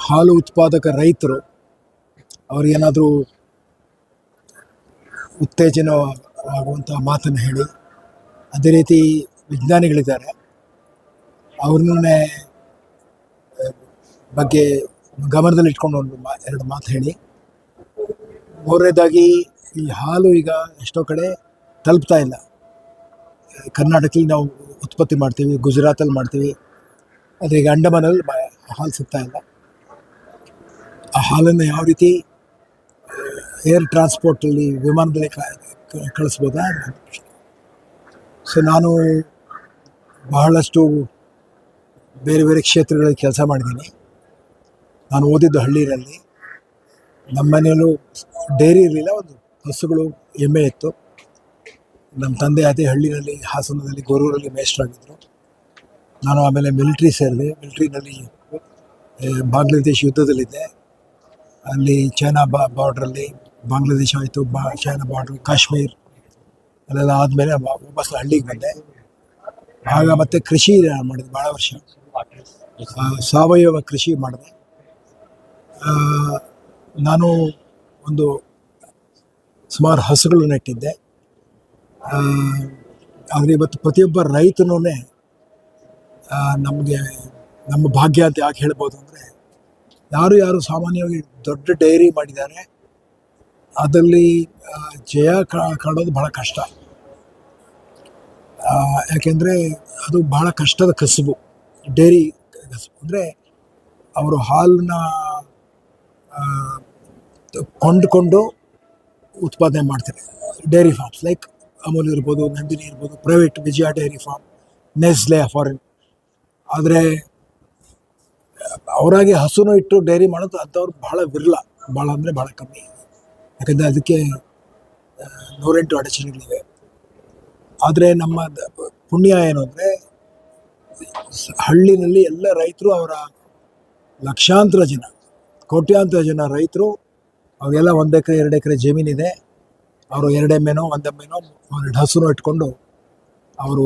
ಹಾಲು ಉತ್ಪಾದಕ ರೈತರು ಅವ್ರಿಗೇನಾದರೂ ಉತ್ತೇಜನ ಆಗುವಂಥ ಮಾತನ್ನು ಹೇಳಿ, ಅದೇ ರೀತಿ ವಿಜ್ಞಾನಿಗಳಿದ್ದಾರೆ ಅವ್ರನ್ನೇ ಬಗ್ಗೆ ಗಮನದಲ್ಲಿಟ್ಕೊಂಡು ಎರಡು ಮಾತು ಹೇಳಿ. ಮೂರನೇದಾಗಿ ಈ ಹಾಲು ಈಗ ಎಷ್ಟೋ ಕಡೆ ತಲುಪ್ತಾ ಇಲ್ಲ. ಕರ್ನಾಟಕದಲ್ಲಿ ನಾವು ಉತ್ಪತ್ತಿ ಮಾಡ್ತೀವಿ, ಗುಜರಾತಲ್ಲಿ ಮಾಡ್ತೀವಿ, ಆದರೆ ಈಗ ಅಂಡಮಾನಲ್ಲಿ ಹಾಲು ಸಿಗ್ತಾ ಇಲ್ಲ. ಆ ಹಾಲನ್ನು ಯಾವ ರೀತಿ ಏರ್ ಟ್ರಾನ್ಸ್ಪೋರ್ಟಲ್ಲಿ ವಿಮಾನದಲ್ಲಿ ಕಳಿಸ್ಬೋದಾ? ಸೊ ನಾನು ಬಹಳಷ್ಟು ಬೇರೆ ಬೇರೆ ಕ್ಷೇತ್ರಗಳಲ್ಲಿ ಕೆಲಸ ಮಾಡಿದ್ದೀನಿ. ನಾನು ಓದಿದ್ದು ಹಳ್ಳಿಯಲ್ಲಿ. ನಮ್ಮ ಮನೆಯಲ್ಲೂ ಡೈರಿ ಇರಲಿಲ್ಲ, ಒಂದು ಹಸುಗಳು ಎಮ್ಮೆ ಇತ್ತು. ನಮ್ಮ ತಂದೆ ಅದೇ ಹಳ್ಳಿನಲ್ಲಿ ಹಾಸನದಲ್ಲಿ ಗೊರೂರಲ್ಲಿ ಮೇಷ್ಟ್ರಾಗಿದ್ದರು. ನಾನು ಆಮೇಲೆ ಮಿಲಿಟ್ರಿ ಸೇರಿದೆ. ಮಿಲಿಟ್ರಿನಲ್ಲಿ ಬಾಂಗ್ಲಾದೇಶ್ ಯುದ್ಧದಲ್ಲಿದ್ದೆ. ಅಲ್ಲಿ ಚೈನಾ ಬಾರ್ಡ್ರಲ್ಲಿ ಬಾಂಗ್ಲಾದೇಶ ಆಯಿತು, ಚೈನಾ ಬಾರ್ಡ್ರು, ಕಾಶ್ಮೀರ್ ಅಲ್ಲೆಲ್ಲ ಆದಮೇಲೆ ವಾಪಸ್ ಹಳ್ಳಿಗೆ ಬಂದೆ. ಆಗ ಮತ್ತೆ ಕೃಷಿ ಮಾಡಿದೆ ಭಾಳ ವರ್ಷ. ಸಾವಯವ ಕೃಷಿ ಮಾಡಿದೆ. ನಾನು ಒಂದು ಸುಮಾರು ಹಸುಗಳು ನೆಟ್ಟಿದ್ದೆ. ಆದರೆ ಇವತ್ತು ಪ್ರತಿಯೊಬ್ಬ ರೈತನೂ ನಮ್ಮ ಭಾಗ್ಯ ಅಂತ ಯಾಕೆ ಹೇಳ್ಬೋದು ಅಂದರೆ, ಯಾರು ಸಾಮಾನ್ಯವಾಗಿ ದೊಡ್ಡ ಡೈರಿ ಮಾಡಿದ್ದಾರೆ ಅದರಲ್ಲಿ ಜಯ ಕಾಣೋದು ಬಹಳ ಕಷ್ಟ. ಯಾಕೆಂದರೆ ಅದು ಬಹಳ ಕಷ್ಟದ ಕಸುಬು. ಡೈರಿ ಕಸುಬು ಅಂದರೆ ಅವರು ಹಾಲನ್ನ ಕೊಂಡುಕೊಂಡು ಉತ್ಪಾದನೆ ಮಾಡ್ತಾರೆ. ಡೈರಿ ಫಾರ್ಮ್ಸ್ ಲೈಕ್ ಅಮೂಲ್ ಇರ್ಬೋದು, ನಂದಿನಿ ಇರ್ಬೋದು, ಪ್ರೈವೇಟ್ ವಿಜಯ ಡೈರಿ ಫಾರ್ಮ್, ನೆಸ್ಲೆ ಫಾರಿನ್. ಆದರೆ ಅವರಾಗಿ ಹಸುನು ಇಟ್ಟು ಡೈರಿ ಮಾಡೋದು ಅಂಥವ್ರು ಬಹಳ ವಿರಳ, ಭಾಳ ಅಂದರೆ ಭಾಳ ಕಮ್ಮಿ. ಯಾಕಂದರೆ ಅದಕ್ಕೆ 108 ಅಡಚಣೆಗಳಿವೆ. ಆದರೆ ನಮ್ಮ ಪುಣ್ಯ ಏನು ಅಂದರೆ, ಹಳ್ಳಿನಲ್ಲಿ ಎಲ್ಲ ರೈತರು, ಅವರ ಲಕ್ಷಾಂತರ ಜನ, ಕೋಟ್ಯಾಂತರ ಜನ ರೈತರು, ಅವೆಲ್ಲ 1 ಎಕರೆ 2 ಎಕರೆ ಜಮೀನಿದೆ. ಅವರು 2 ಎಮ್ಮೆನೋ 1 ಎಮ್ಮೆನೋ 2 ಹಸುನೋ ಇಟ್ಕೊಂಡು ಅವರು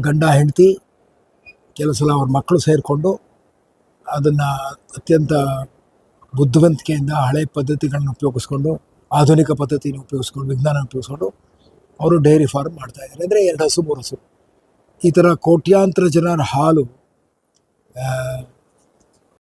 ಗಂಡ ಹೆಂಡತಿ, ಕೆಲವು ಸಲ ಅವ್ರ ಮಕ್ಕಳು ಸೇರಿಕೊಂಡು ಅದನ್ನು ಅತ್ಯಂತ ಬುದ್ಧಿವಂತಿಕೆಯಿಂದ ಹಳೆ ಪದ್ಧತಿಗಳನ್ನ ಉಪಯೋಗಿಸ್ಕೊಂಡು, ಆಧುನಿಕ ಪದ್ಧತಿನ ಉಪಯೋಗಿಸ್ಕೊಂಡು, ವಿಜ್ಞಾನ ಉಪಯೋಗಿಸ್ಕೊಂಡು ಅವರು ಡೈರಿ ಫಾರ್ಮ್ ಮಾಡ್ತಾಯಿದ್ದಾರೆ. ಅಂದರೆ 2 ಹಸು 3 ಹಸು ಈ ಥರ ಕೋಟ್ಯಾಂತರ ಜನರ ಹಾಲು